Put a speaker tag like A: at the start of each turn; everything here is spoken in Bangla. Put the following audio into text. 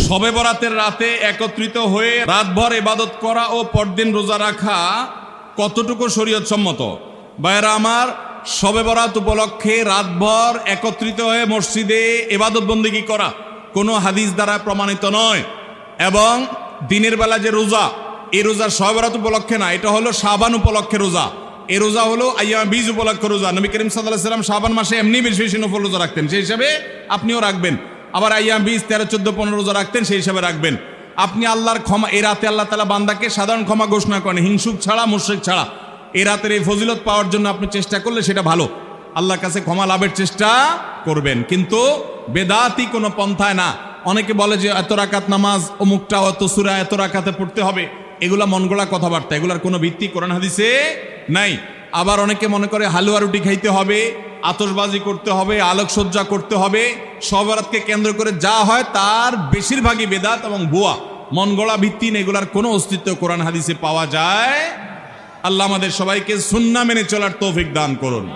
A: শবে বরাতের রাতে একত্রিত হয়ে রাতভর ইবাদত করা ও পরদিন রোজা রাখা কতটুকু শরীয়ত সম্মত? ভাইরা আমার, শবে বরাত উপলক্ষে রাতভর একত্রিত হয়ে মসজিদে ইবাদত বন্দেগী করা কোনো হাদিস দ্বারা প্রমাণিত নয়। এবং দিনের বেলা যে রোজা, এই রোজা শবে বরাত উপলক্ষে না, এটা হলো শাবান উপলক্ষে রোজা। এই রোজা হলো আইয়ামে বীজ উপলক্ষে রোজা। নবী করিম সাল্লাল্লাহু আলাইহি ওয়াসাল্লাম শাবান মাসে এমনি বেশি বেশি নফল রোজা রাখতেন, সেই হিসাবে আপনিও রাখবেন। আবার আইয়াম 20, 13, 14, 15 রোজা রাখতেন, সেই হিসাবে রাখবেন। আপনি আল্লাহর ক্ষমা, এই রাতে আল্লাহ তাআলা বান্দাকে সাধারণ ক্ষমা ঘোষণা করেন, হিংসুক ছাড়া, মুশরিক ছাড়া। এই রাতের এই ফজিলত পাওয়ার জন্য আপনি চেষ্টা করলে সেটা ভালো, আল্লাহর কাছে ক্ষমা লাভের চেষ্টা করবেন, কিন্তু বেদাতি কোনো পন্থায় না। অনেকে বলে যে এত রাকাত নামাজ, অমুকটা অত সূরা এত রাকাতে পড়তে হবে, এগুলা মনগড়া কথাবার্তা, এগুলার কোনো ভিত্তি কোরআন হাদিসে নাই। আবার অনেকে মনে করে হালুয়া রুটি খাইতে হবে, আতশবাজি করতে হবে, আলোকসজ্জা করতে হবে। শবে বরাতকে কেন্দ্র করে যা হয় তার বেশিরভাগই বেদাত এবং ভুয়া, মনগড়া ভিত্তিহীন, এগুলার কোনো অস্তিত্ব কোরআন হাদিসে পাওয়া যায়। আল্লাহ আমাদের সবাইকে সুন্নাহ মেনে চলার তৌফিক দান করুন।